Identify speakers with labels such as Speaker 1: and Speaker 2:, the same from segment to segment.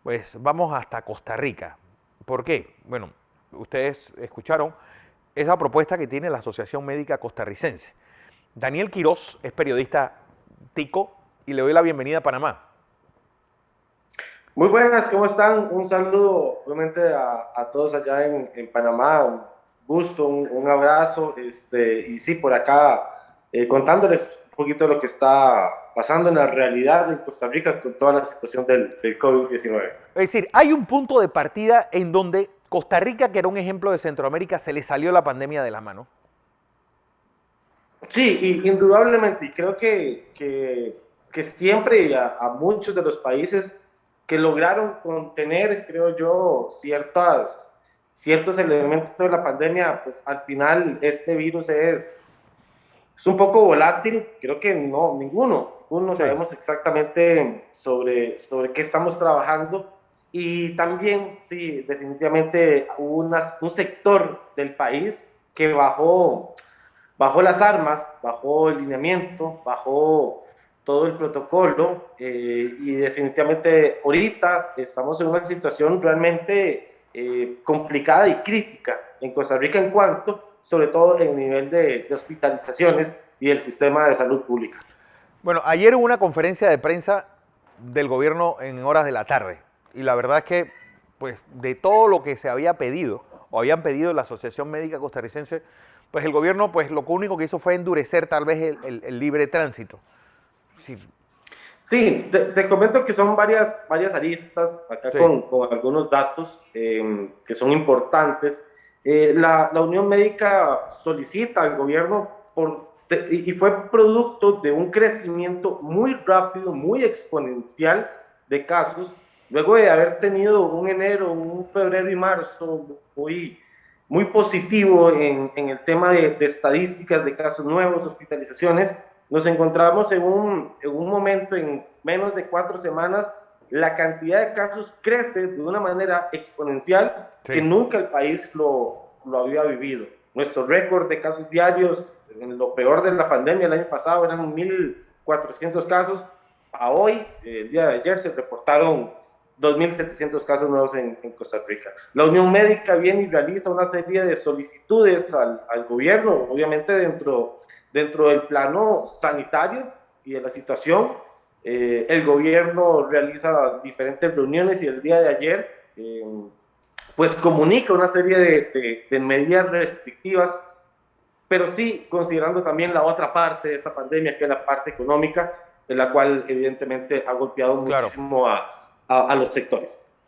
Speaker 1: pues vamos hasta Costa Rica. ¿Por qué? Bueno, ustedes escucharon esa propuesta que tiene la Asociación Médica Costarricense. Daniel Quiroz es periodista tico y le doy la bienvenida a Panamá.
Speaker 2: Muy buenas, ¿cómo están? Un saludo obviamente a todos allá en Panamá, un gusto, un abrazo, y sí, por acá contándoles un poquito de lo que está pasando en la realidad en Costa Rica con toda la situación del COVID-19.
Speaker 1: Es decir, hay un punto de partida en donde Costa Rica, que era un ejemplo de Centroamérica, se le salió la pandemia de la mano.
Speaker 2: Sí, y indudablemente, y creo que siempre a muchos de los países que lograron contener, creo yo, ciertos elementos de la pandemia, pues al final este virus es un poco volátil. Creo que ninguno
Speaker 1: Sí.
Speaker 2: sabemos exactamente sobre qué estamos trabajando. Y también, sí, definitivamente hubo un sector del país que bajó las armas, bajó el lineamiento, bajó todo el protocolo, y definitivamente ahorita estamos en una situación realmente complicada y crítica en Costa Rica en cuanto, sobre todo, en el nivel de hospitalizaciones y el sistema de salud pública.
Speaker 1: Bueno, ayer hubo una conferencia de prensa del gobierno en horas de la tarde y la verdad es que, pues, de todo lo que se había pedido o habían pedido la Asociación Médica Costarricense, pues el gobierno, pues lo único que hizo fue endurecer tal vez el libre tránsito. Sí.
Speaker 2: Sí, te comento que son varias aristas acá,
Speaker 1: Sí.
Speaker 2: con algunos datos que son importantes. La Unión Médica solicita al gobierno y fue producto de un crecimiento muy rápido, muy exponencial de casos, luego de haber tenido un enero, un febrero y marzo muy positivo en el tema de estadísticas de casos nuevos, hospitalizaciones. Nos encontramos en un momento, en menos de 4 semanas, la cantidad de casos crece de una manera exponencial,
Speaker 1: Sí.
Speaker 2: que nunca el país lo había vivido. Nuestro récord de casos diarios, en lo peor de la pandemia el año pasado, eran 1.400 casos. A hoy, el día de ayer, se reportaron 2.700 casos nuevos en Costa Rica. La Unión Médica viene y realiza una serie de solicitudes al gobierno, obviamente dentro del plano sanitario y de la situación. El gobierno realiza diferentes reuniones y el día de ayer pues comunica una serie de medidas restrictivas, pero sí considerando también la otra parte de esta pandemia, que es la parte económica, de la cual evidentemente ha golpeado muchísimo, claro, a los sectores.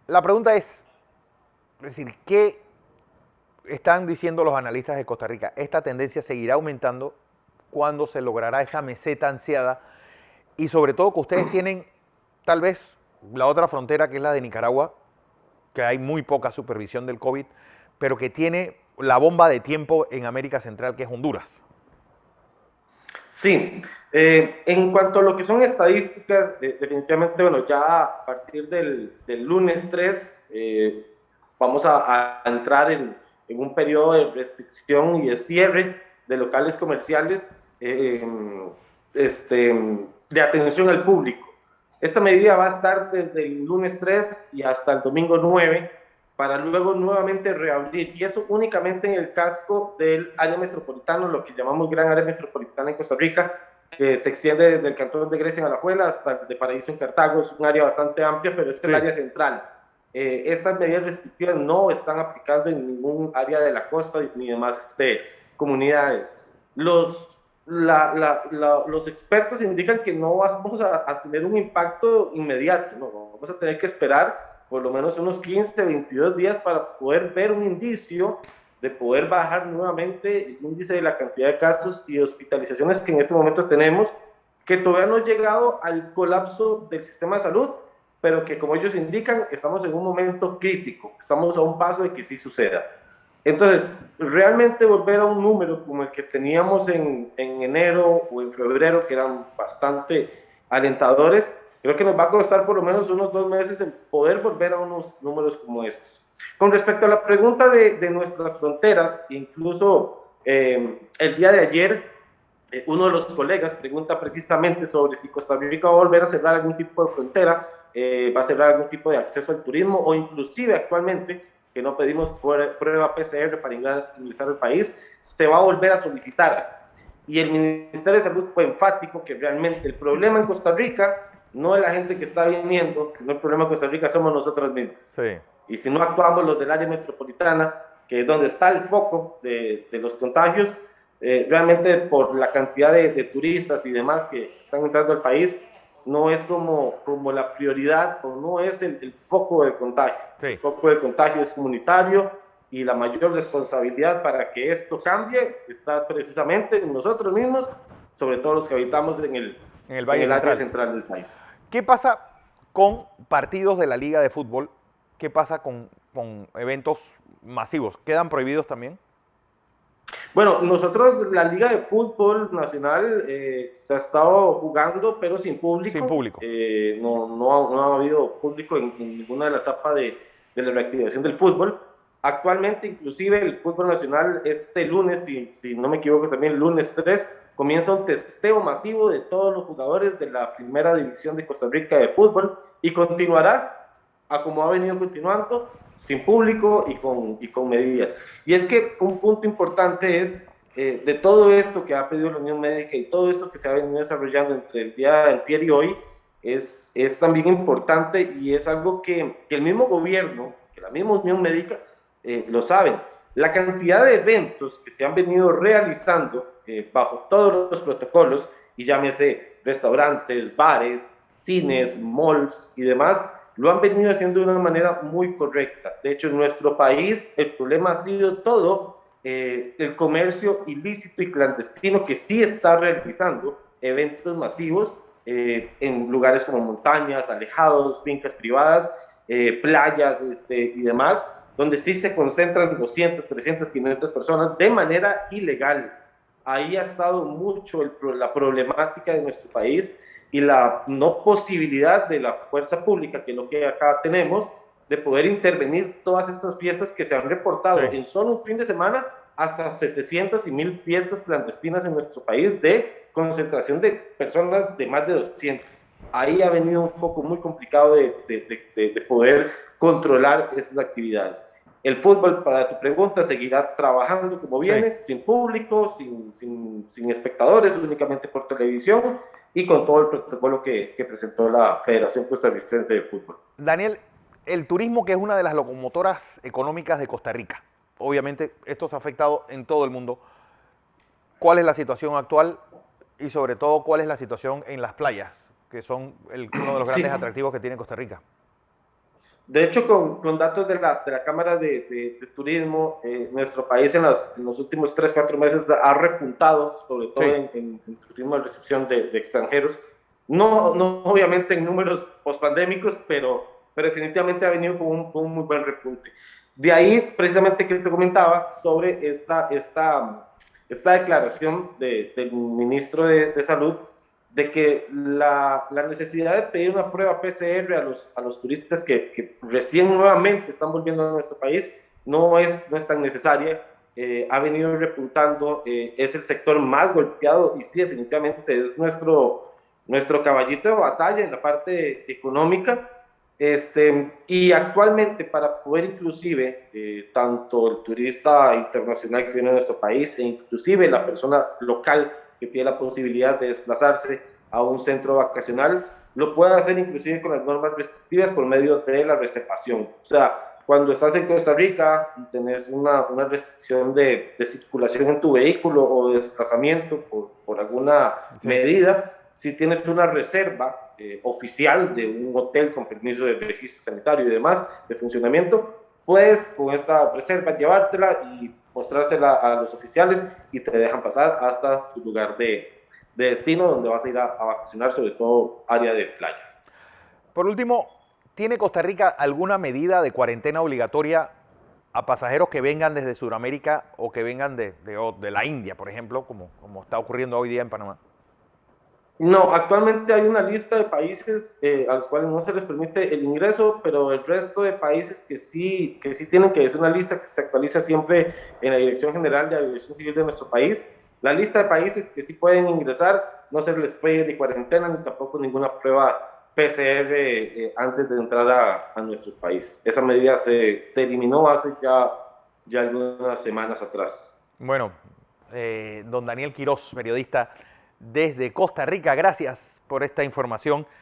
Speaker 1: La pregunta es decir, ¿qué están diciendo los analistas de Costa Rica? ¿Esta tendencia seguirá aumentando? ¿Cuándo se logrará esa meseta ansiada? Y sobre todo que ustedes tienen tal vez la otra frontera, que es la de Nicaragua, que hay muy poca supervisión del COVID, pero que tiene la bomba de tiempo en América Central, que es Honduras.
Speaker 2: Sí, en cuanto a lo que son estadísticas, definitivamente, bueno, ya a partir del lunes 3 vamos a entrar en un periodo de restricción y de cierre de locales comerciales, de atención al público. Esta medida va a estar desde el lunes 3 y hasta el domingo 9, para luego nuevamente reabrir, y eso únicamente en el casco del área metropolitana, lo que llamamos Gran Área Metropolitana en Costa Rica, que se extiende desde el cantón de Grecia en Alajuela hasta el de Paraíso en Cartago. Es un área bastante amplia, pero es el área central. Estas medidas restrictivas no están aplicando en ningún área de la costa ni demás comunidades. Los expertos indican que no vamos a tener un impacto inmediato, no, vamos a tener que esperar por lo menos unos 15, 22 días para poder ver un indicio de poder bajar nuevamente el índice de la cantidad de casos y hospitalizaciones que en este momento tenemos, que todavía no ha llegado al colapso del sistema de salud, pero que, como ellos indican, estamos en un momento crítico, estamos a un paso de que sí suceda. Entonces, realmente volver a un número como el que teníamos en enero o en febrero, que eran bastante alentadores, creo que nos va a costar por lo menos unos 2 meses el poder volver a unos números como estos. Con respecto a la pregunta de nuestras fronteras, incluso el día de ayer, uno de los colegas pregunta precisamente sobre si Costa Rica va a volver a cerrar algún tipo de frontera. va a cerrar algún tipo de acceso al turismo, o inclusive actualmente, que no pedimos prueba PCR para ingresar al país, se va a volver a solicitar. Y el Ministerio de Salud fue enfático que realmente el problema en Costa Rica no es la gente que está viniendo, sino el problema en Costa Rica somos nosotros mismos.
Speaker 1: Sí.
Speaker 2: Y si no actuamos los del área metropolitana, que es donde está el foco de los contagios, realmente por la cantidad de turistas y demás que están entrando al país, no es como la prioridad, o no es el foco del contagio.
Speaker 1: Sí.
Speaker 2: El foco del contagio es comunitario, y la mayor responsabilidad para que esto cambie está precisamente en nosotros mismos, sobre todo los que habitamos en el área central del país.
Speaker 1: ¿Qué pasa con partidos de la Liga de Fútbol? ¿Qué pasa con eventos masivos? ¿Quedan prohibidos también?
Speaker 2: Bueno, nosotros, la Liga de Fútbol Nacional se ha estado jugando, pero sin público.
Speaker 1: Sin público.
Speaker 2: No ha habido público en ninguna de la etapa de la reactivación del fútbol. Actualmente, inclusive, el fútbol nacional este lunes, si no me equivoco también, lunes 3, comienza un testeo masivo de todos los jugadores de la primera división de Costa Rica de fútbol, y continuará a como ha venido continuando, sin público y con medidas. Y es que un punto importante es, de todo esto que ha pedido la Unión Médica y todo esto que se ha venido desarrollando entre el día de antier y hoy, es también importante, y es algo que el mismo gobierno, que la misma Unión Médica, lo saben. La cantidad de eventos que se han venido realizando bajo todos los protocolos, y llámese restaurantes, bares, cines, malls y demás, lo han venido haciendo de una manera muy correcta. De hecho, en nuestro país el problema ha sido todo el comercio ilícito y clandestino, que sí está realizando eventos masivos en lugares como montañas, alejados, fincas privadas, playas y demás, donde sí se concentran 200, 300, 500 personas de manera ilegal. Ahí ha estado mucho la problemática de nuestro país, y la no posibilidad de la fuerza pública, que es lo que acá tenemos, de poder intervenir todas estas fiestas que se han reportado en solo un fin de semana, hasta 700 y 1000 fiestas clandestinas en nuestro país, de concentración de personas de más de 200. Ahí ha venido un foco muy complicado de poder controlar esas actividades. El fútbol, para tu pregunta, seguirá trabajando como viene, sin público, sin espectadores, únicamente por televisión, y con todo el protocolo que presentó la Federación Costarricense de Fútbol.
Speaker 1: Daniel, el turismo, que es una de las locomotoras económicas de Costa Rica, obviamente esto se ha afectado en todo el mundo. ¿Cuál es la situación actual, y sobre todo cuál es la situación en las playas, que son uno de los grandes atractivos que tiene Costa Rica?
Speaker 2: De hecho, con datos de la Cámara de Turismo, nuestro país en los últimos 3-4 meses ha repuntado, sobre todo en turismo de recepción de extranjeros. No obviamente en números pospandémicos, pero definitivamente ha venido con un muy buen repunte. De ahí, precisamente, que te comentaba sobre esta declaración del ministro de Salud, de que la necesidad de pedir una prueba PCR a los turistas que recién nuevamente están volviendo a nuestro país no es tan necesaria. Ha venido repuntando, es el sector más golpeado, y sí, definitivamente es nuestro caballito de batalla en la parte económica. Y actualmente, para poder inclusive, tanto el turista internacional que viene a nuestro país, e inclusive la persona local que tiene la posibilidad de desplazarse a un centro vacacional, lo puede hacer inclusive con las normas restrictivas por medio de la reservación. O sea, cuando estás en Costa Rica y tenés una restricción de circulación en tu vehículo o de desplazamiento por alguna medida, si tienes una reserva oficial de un hotel con permiso de registro sanitario y demás, de funcionamiento, puedes con esta reserva llevártela y mostrársela a los oficiales, y te dejan pasar hasta tu lugar de destino, donde vas a ir a vacacionar, sobre todo área de playa.
Speaker 1: Por último, ¿tiene Costa Rica alguna medida de cuarentena obligatoria a pasajeros que vengan desde Sudamérica o que vengan de la India, por ejemplo, como está ocurriendo hoy día en Panamá?
Speaker 2: No, actualmente hay una lista de países a los cuales no se les permite el ingreso, pero el resto de países que sí tienen, que es una lista que se actualiza siempre en la Dirección General de Aviación Civil de nuestro país. La lista de países que sí pueden ingresar, no se les pide ni cuarentena ni tampoco ninguna prueba PCR antes de entrar a nuestro país. Esa medida se eliminó hace ya algunas semanas atrás.
Speaker 1: Bueno, don Daniel Quirós, periodista desde Costa Rica, gracias por esta información.